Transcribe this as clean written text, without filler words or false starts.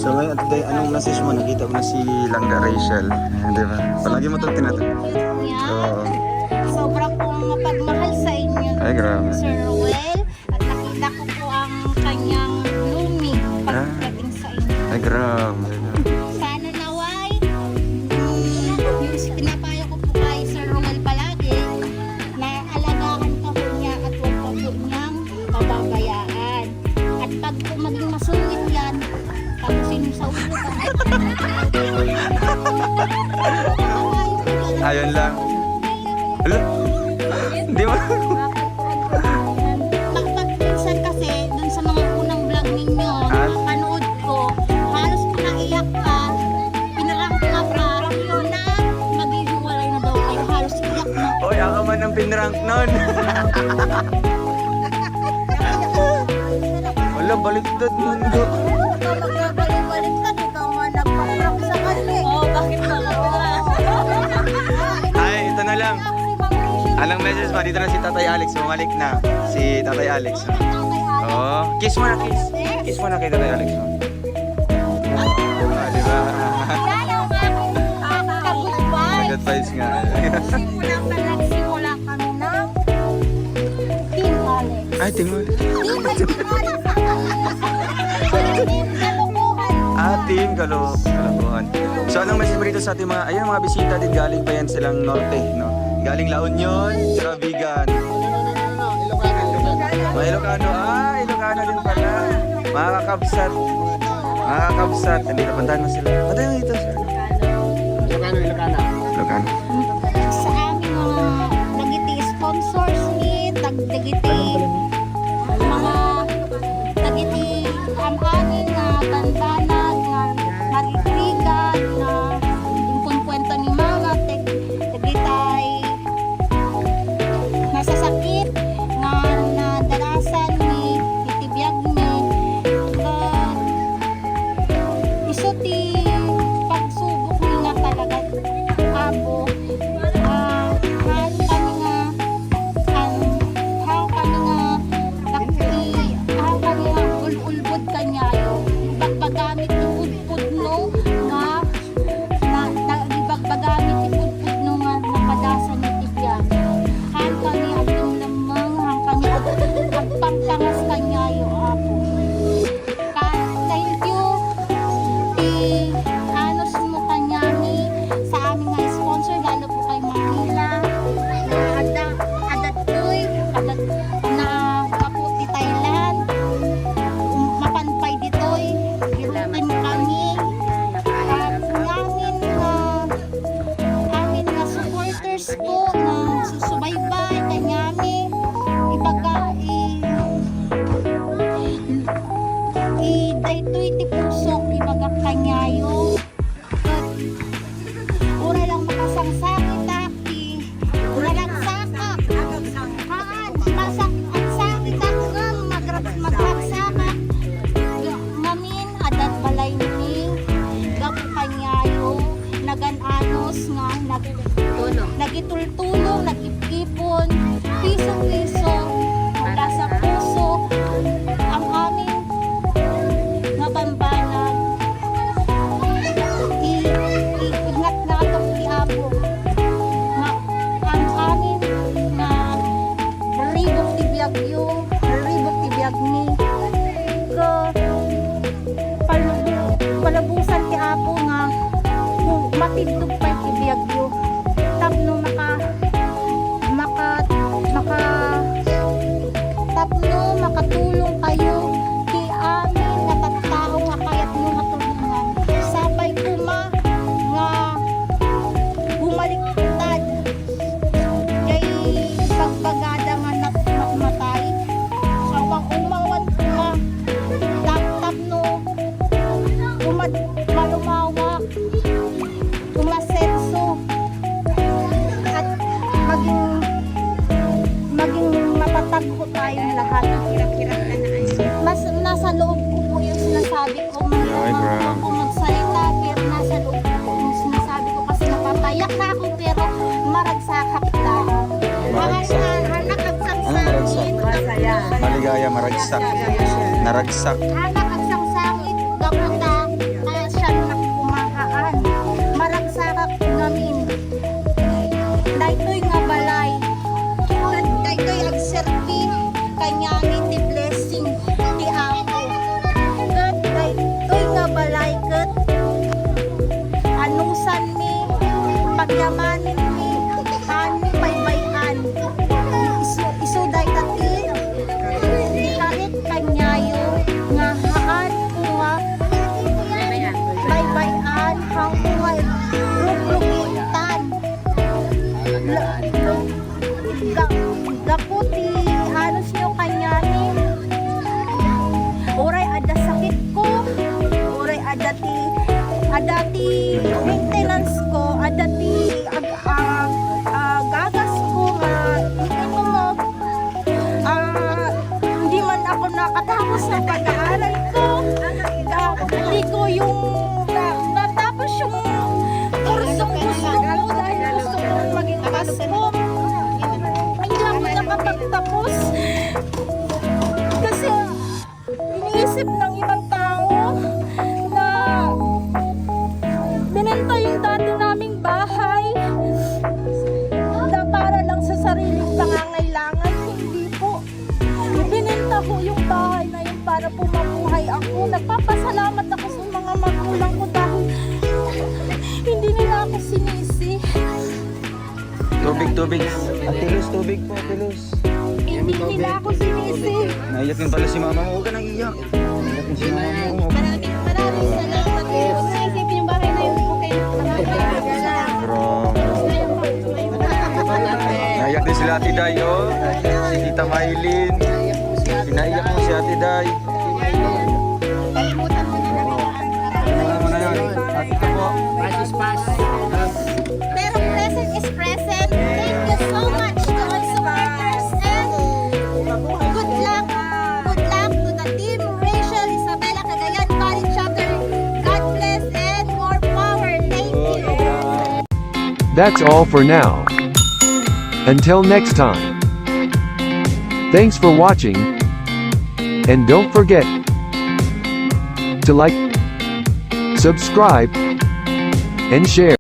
So ngayon, today, anong message mo? Nakita mo na si Langga Rachel. Di ba? Palagi mo itong tinatanong. Oo. Sobra pong mapagmahal sa inyo, Ay, grabe. Sir Ruel. At nakita ko po ang kanyang blooming pagdating sa inyo. Ay, grabe. Sana naway, yung pinapayo ko po kay Sir Ruel palagi, na alagaan ka po niya at huwag pa po niyang pababayaan. At pag po maging masungit yan, tapusin mo sa ulo ka. Ayun lang. Hello? Hindi mo. Minsan kasi, dun sa mga unang vlog ninyo, panood ko, halos naiyak ka, pinarang ka pa, yun na, maghihiwalay na daw kayo, halos iyak na. Oy, ako man ang pinrank nun. Wala, baliktad nun. Magbabalik-balik ka, ikaw nga nagpa-prank sa kanya. Oo, bakit na Ay, ito na lang. Anong message ba? Dito na si Tatay Alex. Bumalik na. Si Tatay Alex. Oo. Kiss mo na, kiss. Kiss mo na kay Tatay Alex. Ah, di ba? Good vibes nga. Nagsimula kami ng Team Alex. Ay, tingnan. Team Kalokohan. Ah, Team Kalokohan. So, anong message mo dito sa ating mga, ayun, mga bisita din galing pa yan silang norte, no? Galing La Union, Travigan. Mga Ilocano. Ah, Ilocano din pala. Mga kakabsat. Mga kakabsat. Nandito, pantahan mo sila. Pantahan mo dito, sir. Ilocano. Sa aming mga Dagiti sponsors ni Dagiti mga Dagiti ang amin na tantanag na maririgan na yung kwento ni Mama Dagitay nasasakit na nadarasan ni itibiyag ni isuti pagsubok ni nga talaga ako ulbod kanyayo pagpagamit ni pudpud no nga bagbagamit ni pudpud no nga nakadasan ni tibiyag han kami ang lamang han kami ang pangpangas kanyayo ako thank you anos mo kanyami sa aming nga sponsor lalo po kay Manila adatoy na kaputi Thailand mapanpay ditoy irutin kami amin nga supporters ko na susubaybay kanyami ibaga daytoy ti pusok ibaga kanyayo ura lang makasangsangit aki ura lang sakak haan masak at sangit ako magragsakak mamin adat balay ni gapo kanyayo nagananos nga nagitultulong nagipipon piso-piso mula sa puso ang amin nga bambanag ingat na itong iabo nga ang amin nga ribok tibiyag ni palabusan ti apo nga matindog pa yung tibiyag yo tapno tapno makatulong kayo ti amin natattao nga kayat nyo matulungan sapay kuma nga bumaliktad kay pagbagada nga matay sawang umawan kuma tapno malumawak umasenso at maging matatag po tayong lahat. Mas nasa loob ko po yung sinasabi ko. Ako magsalita pero nasa loob ko po yung sinasabi ko kasi napapayak na ako pero maragsakap lang. Maligaya, maragsak. Naragsak. Anak at sangsangit, gamuta, kanyangin ti blessing ti Apo. Kat daytoy nga balay ket anusan mi pagyamanin mi ani baybayan. Isu daytati kahit kanyayo nga haan ko nga baybayan hang ko nga rugrugitan. Gaputi halos nyo kanyani oray ada sakit ko, oray adati maintenance ko, adati gagas ko nga hindi man ako nakatapos sa pag-aaral ko. Hindi ko yung natapos yung kursong gusto ko dahil gusto ko maging pasko. Hindi ako nakapagtapos kasi iniisip ng ibang tao na binenta yung dati naming bahay na para lang sa sariling pangangailangan. Hindi po. Binenta ko yung bahay na yun para po mabuhay ako. Nagpapasalamat ako sa mga magulang ko dahil hindi nila ako sinisi. Tubig. Atilos, tubig po, atilos. Hindi nila ako sinisi. Naiyak din pala si mama mo. Huwag ka nang iyak. Naiyak din si mama mo. Maraming salamat po. Naisipin yung bahay na yun po kayo. Maraming salamat. Naiyak din sila Ate Day, oh. Si Tita Maylin. Pinaiyak mo si Ate Day. Kalimutan mo na Ano mo na yun? Ate ka po. pero present is present. Thank you so much to all supporters and good luck to the team Rachel Isabela Cagayan College Chapter. God bless and more power. Thank you. That's all for now. Until next time. Thanks for watching. And don't forget to like, subscribe, and share.